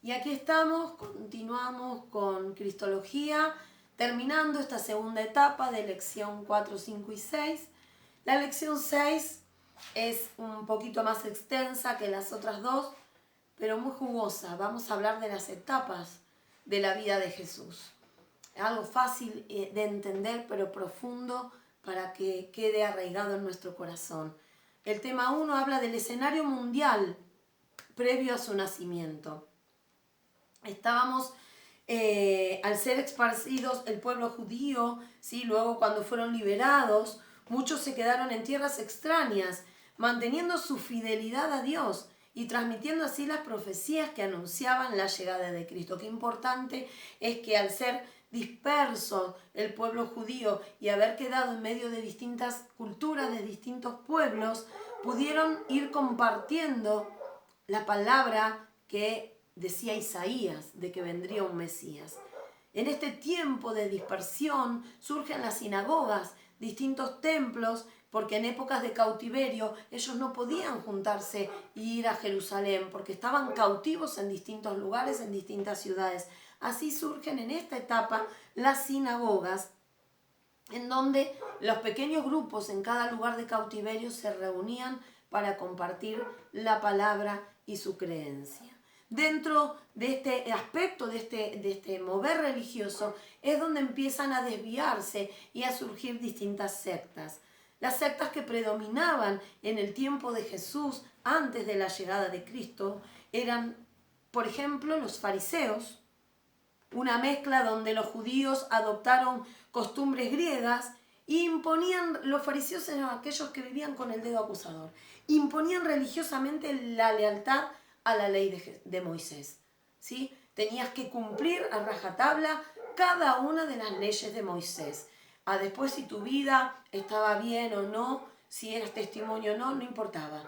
Y aquí estamos, continuamos con Cristología, terminando esta segunda etapa de lección 4, 5 y 6. La lección 6 es un poquito más extensa que las otras dos, pero muy jugosa. Vamos a hablar de las etapas de la vida de Jesús. Algo fácil de entender, pero profundo para que quede arraigado en nuestro corazón. El tema 1 habla del escenario mundial previo a su nacimiento. Estábamos, al ser esparcidos el pueblo judío, ¿sí? Luego cuando fueron liberados, muchos se quedaron en tierras extrañas, manteniendo su fidelidad a Dios y transmitiendo así las profecías que anunciaban la llegada de Cristo. Qué importante es que al ser disperso el pueblo judío y haber quedado en medio de distintas culturas, de distintos pueblos, pudieron ir compartiendo la palabra que decía Isaías, de que vendría un Mesías. En este tiempo de dispersión surgen las sinagogas, distintos templos, porque en épocas de cautiverio ellos no podían juntarse e ir a Jerusalén, porque estaban cautivos en distintos lugares, en distintas ciudades. Así surgen en esta etapa las sinagogas, en donde los pequeños grupos en cada lugar de cautiverio se reunían para compartir la palabra y su creencia. Dentro de este aspecto, de este mover religioso, es donde empiezan a desviarse y a surgir distintas sectas. Las sectas que predominaban en el tiempo de Jesús, antes de la llegada de Cristo, eran, por ejemplo, los fariseos, una mezcla donde los judíos adoptaron costumbres griegas e imponían, los fariseos eran aquellos que vivían con el dedo acusador, imponían religiosamente la lealtad a la ley de Moisés, ¿sí? Tenías que cumplir a rajatabla cada una de las leyes de Moisés. Después si tu vida estaba bien o no, si eras testimonio o no, no importaba.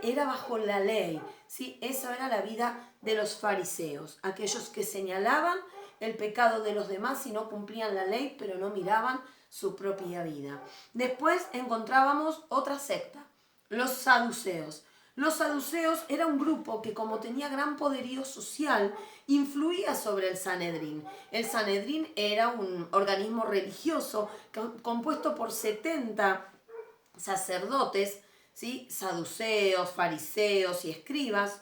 Era bajo la ley, ¿sí? Esa era la vida de los fariseos, aquellos que señalaban el pecado de los demás y no cumplían la ley, pero no miraban su propia vida. Después encontrábamos otra secta, los saduceos. Los saduceos era un grupo que, como tenía gran poderío social, influía sobre el Sanedrín. El Sanedrín era un organismo religioso compuesto por 70 sacerdotes, ¿sí? Saduceos, fariseos y escribas.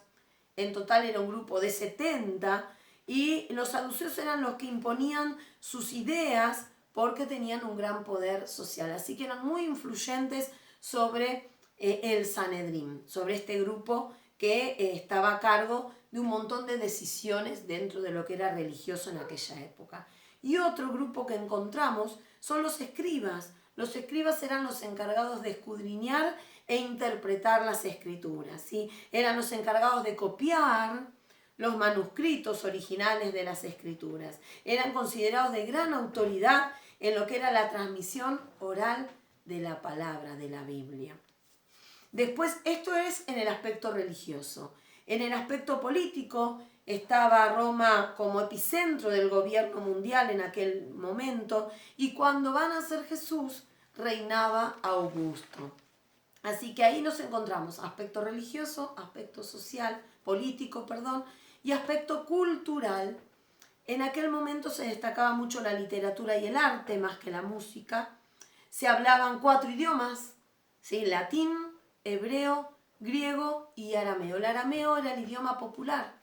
En total era un grupo de 70, y los saduceos eran los que imponían sus ideas porque tenían un gran poder social. Así que eran muy influyentes sobre el Sanedrín, sobre este grupo que estaba a cargo de un montón de decisiones dentro de lo que era religioso en aquella época. Y otro grupo que encontramos son los escribas. Los escribas eran los encargados de escudriñar e interpretar las escrituras, ¿sí? Eran los encargados de copiar los manuscritos originales de las escrituras. Eran considerados de gran autoridad en lo que era la transmisión oral de la palabra de la Biblia. Después, esto es en el aspecto religioso. En el aspecto político, estaba Roma como epicentro del gobierno mundial en aquel momento, y cuando va a nacer Jesús, reinaba Augusto. Así que ahí nos encontramos aspecto religioso, aspecto social, político, y aspecto cultural. En aquel momento se destacaba mucho la literatura y el arte más que la música. Se hablaban 4 idiomas, ¿sí? Latín, hebreo, griego y arameo. El arameo era el idioma popular,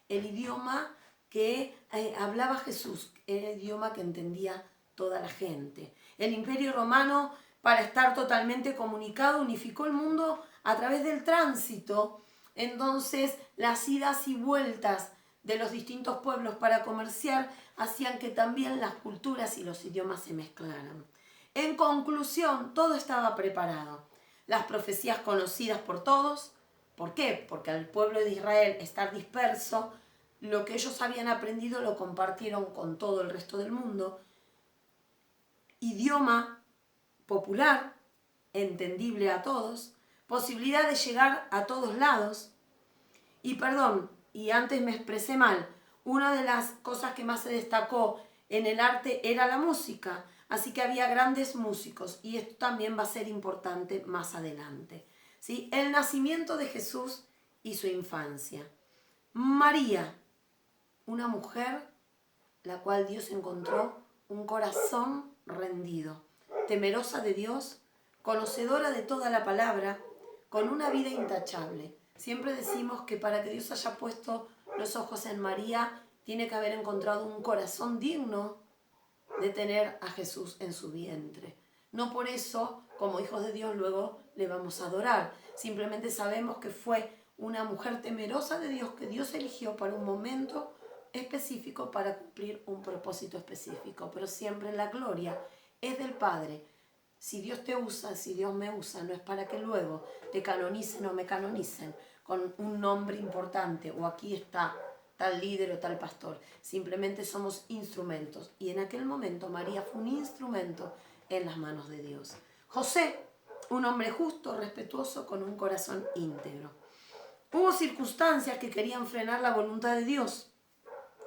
el idioma que hablaba Jesús, era el idioma que entendía toda la gente. El Imperio Romano, para estar totalmente comunicado, unificó el mundo a través del tránsito. Entonces, las idas y vueltas de los distintos pueblos para comerciar hacían que también las culturas y los idiomas se mezclaran. En conclusión, todo estaba preparado. Las profecías conocidas por todos. ¿Por qué? Porque al pueblo de Israel estar disperso, lo que ellos habían aprendido lo compartieron con todo el resto del mundo. Idioma popular, entendible a todos, posibilidad de llegar a todos lados. Y antes me expresé mal, una de las cosas que más se destacó en el arte era la música, así que había grandes músicos, y esto también va a ser importante más adelante, ¿sí? El nacimiento de Jesús y su infancia. María, una mujer la cual Dios encontró un corazón rendido, temerosa de Dios, conocedora de toda la palabra, con una vida intachable. Siempre decimos que para que Dios haya puesto los ojos en María, tiene que haber encontrado un corazón digno de tener a Jesús en su vientre. No por eso, como hijos de Dios, luego le vamos a adorar. Simplemente sabemos que fue una mujer temerosa de Dios que Dios eligió para un momento específico para cumplir un propósito específico. Pero siempre la gloria es del Padre. Si Dios te usa, si Dios me usa, no es para que luego te canonicen o me canonicen con un nombre importante o aquí está tal líder o tal pastor. Simplemente somos instrumentos. Y en aquel momento María fue un instrumento en las manos de Dios. José, un hombre justo, respetuoso, con un corazón íntegro. Hubo circunstancias que querían frenar la voluntad de Dios.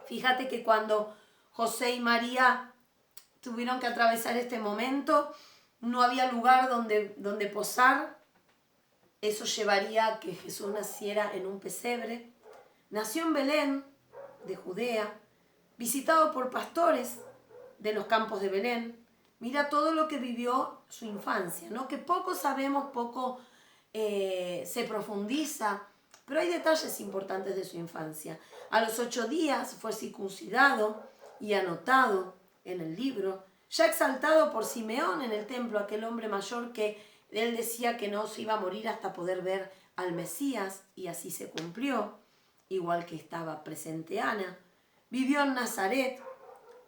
Fíjate que cuando José y María tuvieron que atravesar este momento, no había lugar donde posar. Eso llevaría a que Jesús naciera en un pesebre. Nació en Belén, de Judea, visitado por pastores de los campos de Belén. Mira todo lo que vivió su infancia, ¿no? Que poco sabemos, poco se profundiza, pero hay detalles importantes de su infancia. A los 8 días fue circuncidado y anotado en el libro, ya exaltado por Simeón en el templo, aquel hombre mayor que él decía que no se iba a morir hasta poder ver al Mesías, y así se cumplió, igual que estaba presente Ana. Vivió en Nazaret,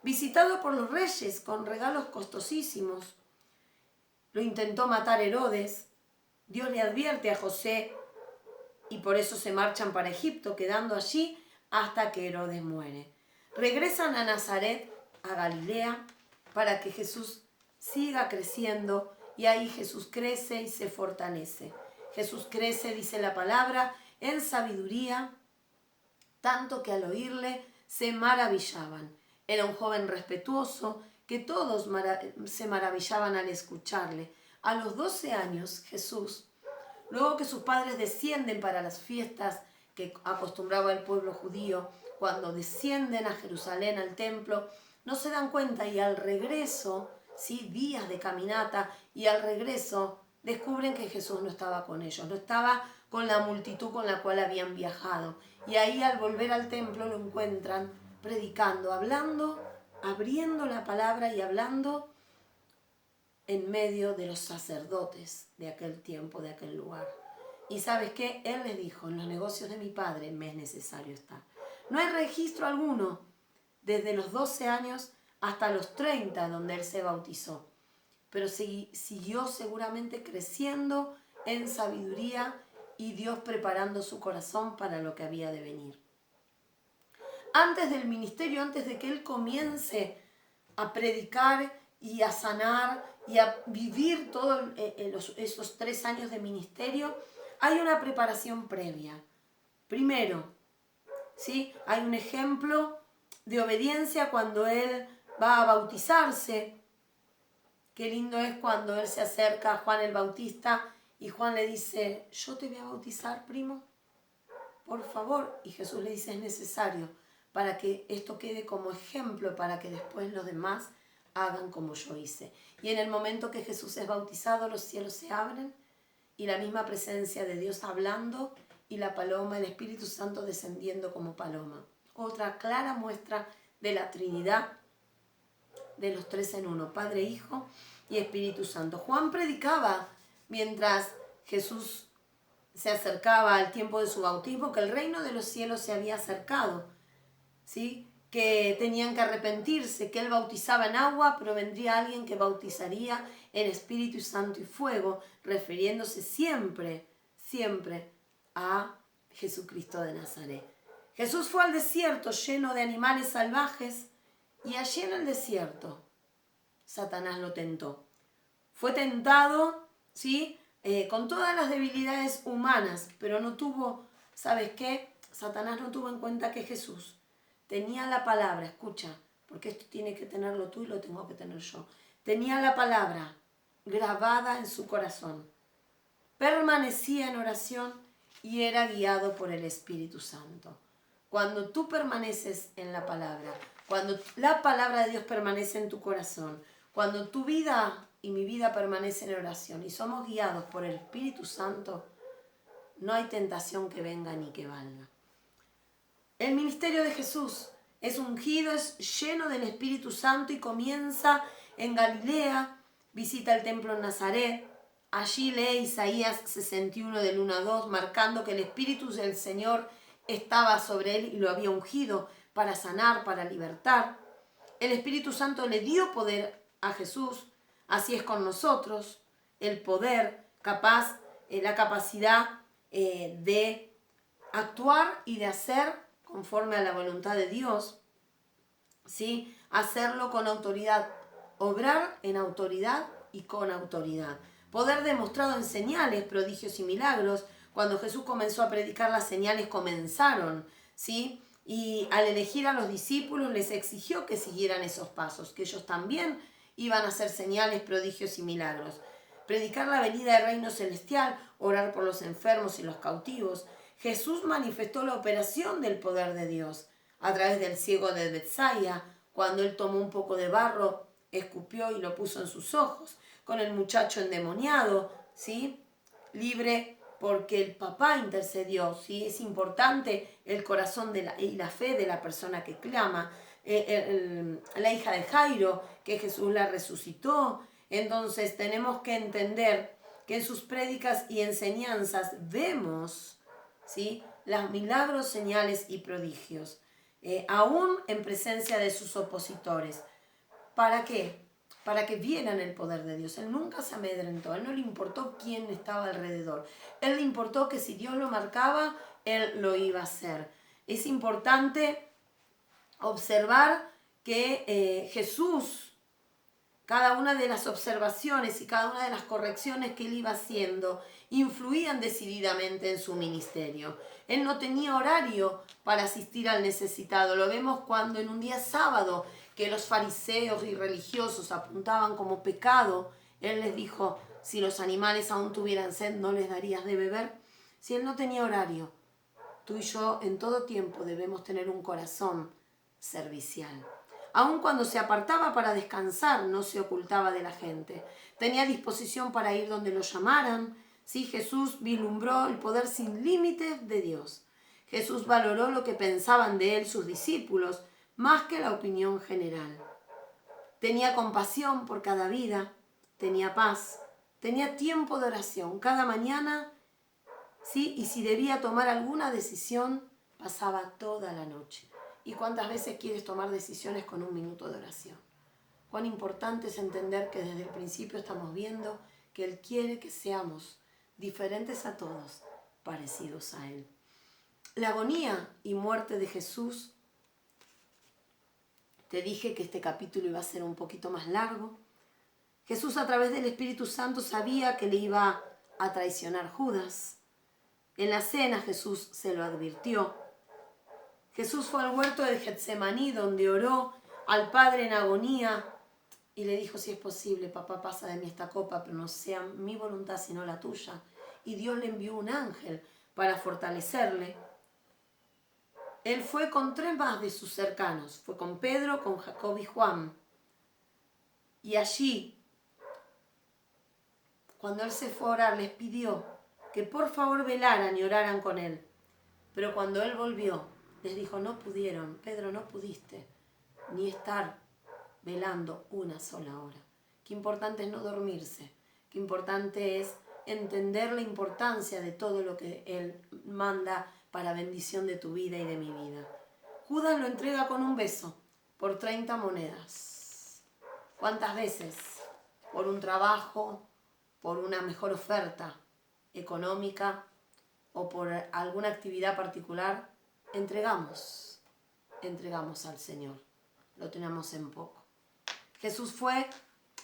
visitado por los reyes con regalos costosísimos. Lo intentó matar Herodes. Dios le advierte a José y por eso se marchan para Egipto, quedando allí hasta que Herodes muere. Regresan a Nazaret, a Galilea, para que Jesús siga creciendo, y ahí Jesús crece y se fortalece. Jesús crece, dice la palabra, en sabiduría, tanto que al oírle se maravillaban. Era un joven respetuoso, que todos se maravillaban al escucharle. A los 12 años, Jesús, luego que sus padres descienden para las fiestas que acostumbraba el pueblo judío, cuando descienden a Jerusalén, al templo, no se dan cuenta, y al regreso, ¿sí? Días de caminata, y al regreso descubren que Jesús no estaba con ellos, no estaba con la multitud con la cual habían viajado. Y ahí al volver al templo lo encuentran predicando, hablando, abriendo la palabra y hablando en medio de los sacerdotes de aquel tiempo, de aquel lugar. Y ¿sabes qué? Él les dijo: en los negocios de mi padre me es necesario estar. No hay registro alguno desde los 12 años hasta los 30 donde él se bautizó, pero siguió seguramente creciendo en sabiduría y Dios preparando su corazón para lo que había de venir. Antes del ministerio, antes de que él comience a predicar y a sanar y a vivir todos esos 3 años de ministerio, hay una preparación previa. Primero, ¿sí? Hay un ejemplo de obediencia cuando él va a bautizarse. Qué lindo es cuando él se acerca a Juan el Bautista y Juan le dice: yo te voy a bautizar, primo, por favor. Y Jesús le dice: es necesario para que esto quede como ejemplo, para que después los demás hagan como yo hice. Y en el momento que Jesús es bautizado, los cielos se abren y la misma presencia de Dios hablando, y la paloma, el Espíritu Santo descendiendo como paloma. Otra clara muestra de la Trinidad, de los 3 en 1, Padre, Hijo y Espíritu Santo. Juan predicaba mientras Jesús se acercaba al tiempo de su bautismo, que el reino de los cielos se había acercado, ¿sí? Que tenían que arrepentirse, que él bautizaba en agua, pero vendría alguien que bautizaría en Espíritu Santo y fuego, refiriéndose siempre, siempre a Jesucristo de Nazaret. Jesús fue al desierto lleno de animales salvajes, y allí en el desierto Satanás lo tentó. Fue tentado, ¿sí? Con todas las debilidades humanas, pero no tuvo, ¿sabes qué? Satanás no tuvo en cuenta que Jesús tenía la palabra, escucha, porque esto tiene que tenerlo tú y lo tengo que tener yo. Tenía la palabra grabada en su corazón, permanecía en oración y era guiado por el Espíritu Santo. cuando tú permaneces en la palabra, cuando la palabra de Dios permanece en tu corazón, cuando tu vida y mi vida permanece en oración y somos guiados por el Espíritu Santo, no hay tentación que venga ni que valga. El ministerio de Jesús es ungido, es lleno del Espíritu Santo y comienza en Galilea, visita el templo en Nazaret. Allí lee Isaías 61 del 1 a 2, marcando que el Espíritu del Señor estaba sobre él y lo había ungido para sanar, para libertar. El Espíritu Santo le dio poder a Jesús, así es con nosotros, el poder, la capacidad de actuar y de hacer conforme a la voluntad de Dios, ¿sí? Hacerlo con autoridad, obrar en autoridad y con autoridad. Poder demostrado en señales, prodigios y milagros. Cuando Jesús comenzó a predicar, las señales comenzaron, ¿sí? Y al elegir a los discípulos les exigió que siguieran esos pasos, que ellos también iban a hacer señales, prodigios y milagros. Predicar la venida del reino celestial, orar por los enfermos y los cautivos. Jesús manifestó la operación del poder de Dios a través del ciego de Betsaida, cuando él tomó un poco de barro, escupió y lo puso en sus ojos. Con el muchacho endemoniado, ¿sí? Libre porque el papá intercedió, ¿sí? Es importante el corazón y la fe de la persona que clama. La hija de Jairo, que Jesús la resucitó. Entonces tenemos que entender que en sus prédicas y enseñanzas vemos, ¿sí?, los milagros, señales y prodigios, aún en presencia de sus opositores. ¿Para qué? Para que vieran el poder de Dios. Él nunca se amedrentó, a él no le importó quién estaba alrededor. Él le importó que si Dios lo marcaba, él lo iba a hacer. Es importante observar que Jesús, cada una de las observaciones y cada una de las correcciones que él iba haciendo, influían decididamente en su ministerio. Él no tenía horario para asistir al necesitado. Lo vemos cuando en un día sábado, que los fariseos y religiosos apuntaban como pecado, él les dijo, si los animales aún tuvieran sed, ¿no les darías de beber? Si él no tenía horario, tú y yo en todo tiempo debemos tener un corazón servicial. Aun cuando se apartaba para descansar, no se ocultaba de la gente. Tenía disposición para ir donde lo llamaran. Sí, Jesús vislumbró el poder sin límites de Dios. Jesús valoró lo que pensaban de él sus discípulos, más que la opinión general. Tenía compasión por cada vida, tenía paz, tenía tiempo de oración cada mañana, ¿sí? Y si debía tomar alguna decisión, pasaba toda la noche. ¿Y cuántas veces quieres tomar decisiones con un minuto de oración? Cuán importante es entender que desde el principio estamos viendo que Él quiere que seamos diferentes a todos, parecidos a Él. La agonía y muerte de Jesús. Te dije que este capítulo iba a ser un poquito más largo. Jesús, a través del Espíritu Santo, sabía que le iba a traicionar Judas. En la cena Jesús se lo advirtió. Jesús fue al huerto de Getsemaní, donde oró al Padre en agonía y le dijo, si es posible, papá, pasa de mí esta copa, pero no sea mi voluntad sino la tuya. Y Dios le envió un ángel para fortalecerle. Él fue con 3 más de sus cercanos, fue con Pedro, con Jacob y Juan. Y allí, cuando él se fue a orar, les pidió que por favor velaran y oraran con él. Pero cuando él volvió, les dijo, no pudieron, Pedro, no pudiste ni estar velando una sola hora. Qué importante es no dormirse, qué importante es entender la importancia de todo lo que él manda para bendición de tu vida y de mi vida. Judas lo entrega con un beso por 30 monedas. ¿Cuántas veces? Por un trabajo, por una mejor oferta económica o por alguna actividad particular, entregamos al Señor. Lo tenemos en poco. Jesús fue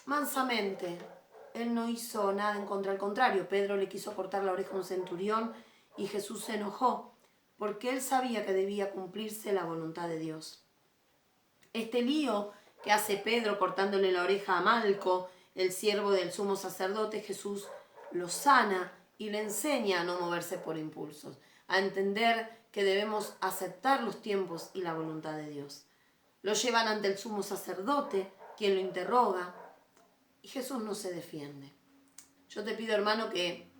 mansamente. Él no hizo nada en contra, al contrario. Pedro le quiso cortar la oreja a un centurión y Jesús se enojó porque él sabía que debía cumplirse la voluntad de Dios. Este lío que hace Pedro cortándole la oreja a Malco, el siervo del sumo sacerdote, Jesús lo sana y le enseña a no moverse por impulsos, a entender que debemos aceptar los tiempos y la voluntad de Dios. Lo llevan ante el sumo sacerdote, quien lo interroga, y Jesús no se defiende. Yo te pido, hermano, que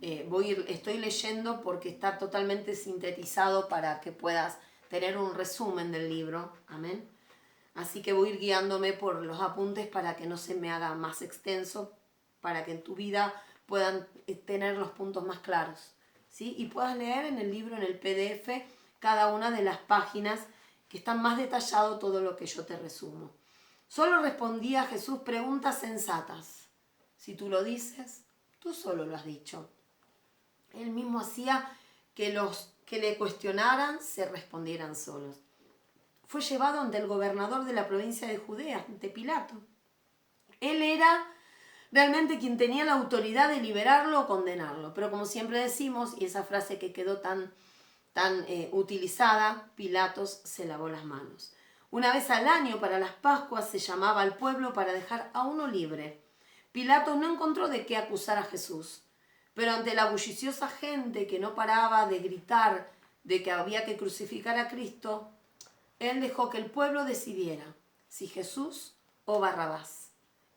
estoy leyendo porque está totalmente sintetizado para que puedas tener un resumen del libro. Amén. Así que voy a ir guiándome por los apuntes para que no se me haga más extenso, para que en tu vida puedan tener los puntos más claros, ¿sí? Y puedas leer en el libro, en el PDF, cada una de las páginas que están más detallado todo lo que yo te resumo. Solo respondía Jesús preguntas sensatas. Si tú lo dices, tú solo lo has dicho. Él mismo hacía que los que le cuestionaran se respondieran solos. Fue llevado ante el gobernador de la provincia de Judea, ante Pilato. Él era realmente quien tenía la autoridad de liberarlo o condenarlo. Pero como siempre decimos, y esa frase que quedó tan utilizada, Pilatos se lavó las manos. Una vez al año, para las Pascuas, se llamaba al pueblo para dejar a uno libre. Pilatos no encontró de qué acusar a Jesús, pero ante la bulliciosa gente que no paraba de gritar de que había que crucificar a Cristo, él dejó que el pueblo decidiera si Jesús o Barrabás.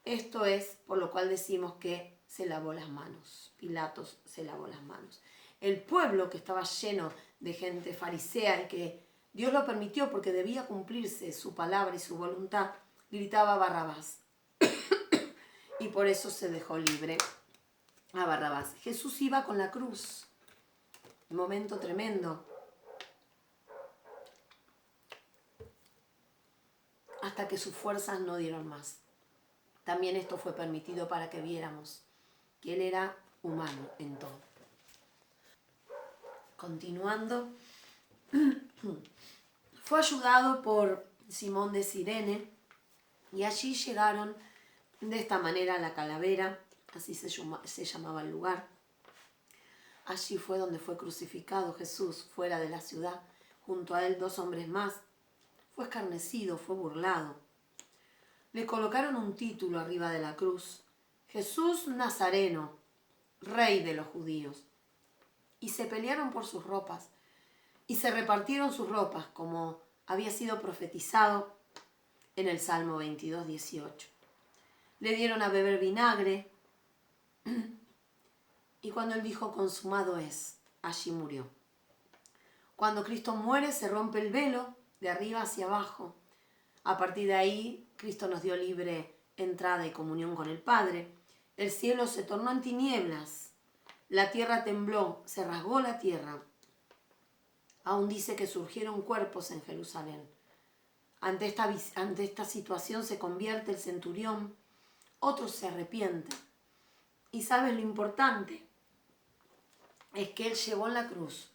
Esto es por lo cual decimos que se lavó las manos. Pilatos se lavó las manos. El pueblo, que estaba lleno de gente farisea y que Dios lo permitió porque debía cumplirse su palabra y su voluntad, gritaba Barrabás. Y por eso se dejó libre a Barrabás. Jesús iba con la cruz. Un momento tremendo. Hasta que sus fuerzas no dieron más. También esto fue permitido para que viéramos que Él era humano en todo. Continuando, fue ayudado por Simón de Cirene y allí llegaron de esta manera a la Calavera, así se llamaba el lugar. Allí fue donde fue crucificado Jesús, fuera de la ciudad. Junto a él 2 hombres más. Fue escarnecido, fue burlado. Le colocaron un título arriba de la cruz: Jesús Nazareno, Rey de los judíos. Y se pelearon por sus ropas, y se repartieron sus ropas, como había sido profetizado en el Salmo 22, 18. Le dieron a beber vinagre, y cuando él dijo consumado es, allí murió. Cuando Cristo muere se rompe el velo de arriba hacia abajo. A partir de ahí, Cristo nos dio libre entrada y comunión con el Padre. El cielo se tornó en tinieblas. La tierra tembló, se rasgó la tierra. Aún dice que surgieron cuerpos en Jerusalén. Ante esta situación se convierte el centurión. Otros se arrepienten. Y sabes lo importante, es que Él llevó en la cruz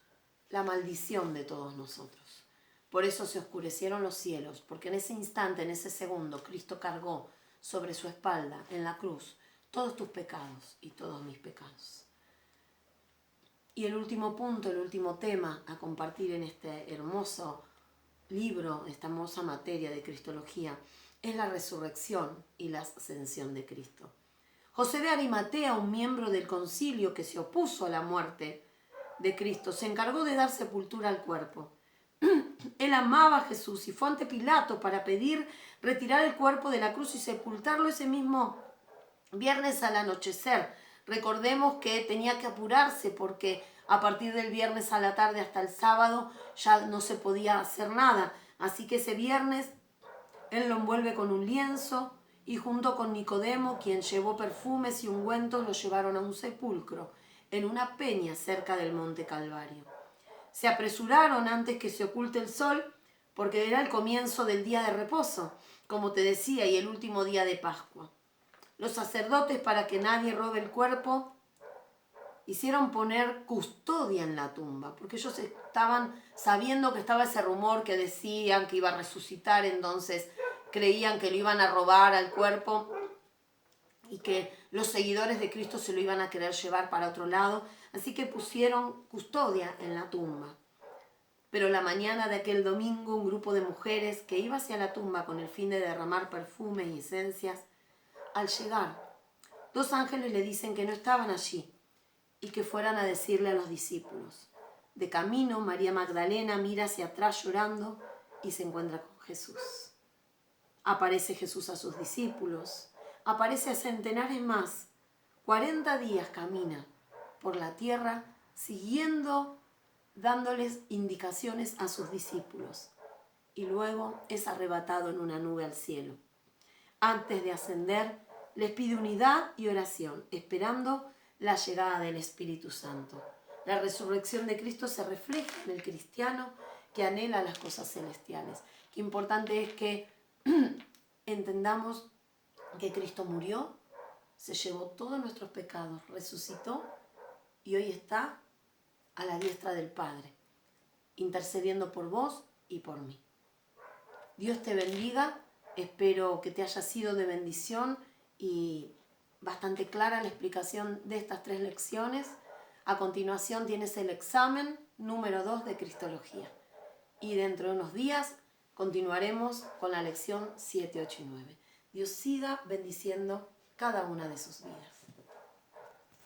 la maldición de todos nosotros. Por eso se oscurecieron los cielos, porque en ese instante, en ese segundo, Cristo cargó sobre su espalda, en la cruz, todos tus pecados y todos mis pecados. Y el último punto, el último tema a compartir en este hermoso libro, esta hermosa materia de cristología, es la resurrección y la ascensión de Cristo. José de Arimatea, un miembro del concilio que se opuso a la muerte de Cristo, se encargó de dar sepultura al cuerpo. Él amaba a Jesús y fue ante Pilato para pedir retirar el cuerpo de la cruz y sepultarlo ese mismo viernes al anochecer. Recordemos que tenía que apurarse porque a partir del viernes a la tarde hasta el sábado ya no se podía hacer nada. Así que ese viernes él lo envuelve con un lienzo y junto con Nicodemo, quien llevó perfumes y ungüentos, lo llevaron a un sepulcro en una peña cerca del monte Calvario. Se apresuraron antes que se oculte el sol porque era el comienzo del día de reposo, como te decía, y el último día de Pascua. Los sacerdotes, para que nadie robe el cuerpo, hicieron poner custodia en la tumba, porque ellos estaban sabiendo que estaba ese rumor que decían que iba a resucitar, entonces creían que lo iban a robar al cuerpo y que los seguidores de Cristo se lo iban a querer llevar para otro lado, así que pusieron custodia en la tumba. Pero la mañana de aquel domingo, un grupo de mujeres que iba hacia la tumba con el fin de derramar perfumes y esencias, al llegar, 2 ángeles le dicen que no estaban allí y que fueran a decirle a los discípulos. De camino, María Magdalena mira hacia atrás llorando y se encuentra con Jesús. Aparece Jesús a sus discípulos, aparece a centenares más. 40 días camina por la tierra siguiendo, dándoles indicaciones a sus discípulos. Y luego es arrebatado en una nube al cielo. Antes de ascender, les pide unidad y oración, esperando la llegada del Espíritu Santo. La resurrección de Cristo se refleja en el cristiano que anhela las cosas celestiales. Qué importante es que entendamos que Cristo murió, se llevó todos nuestros pecados, resucitó y hoy está a la diestra del Padre, intercediendo por vos y por mí. Dios te bendiga, espero que te haya sido de bendición y bastante clara la explicación de estas 3 lecciones. A continuación tienes el examen número 2 de Cristología y dentro de unos días continuaremos con la lección 7, 8 y 9. Dios siga bendiciendo cada una de sus vidas.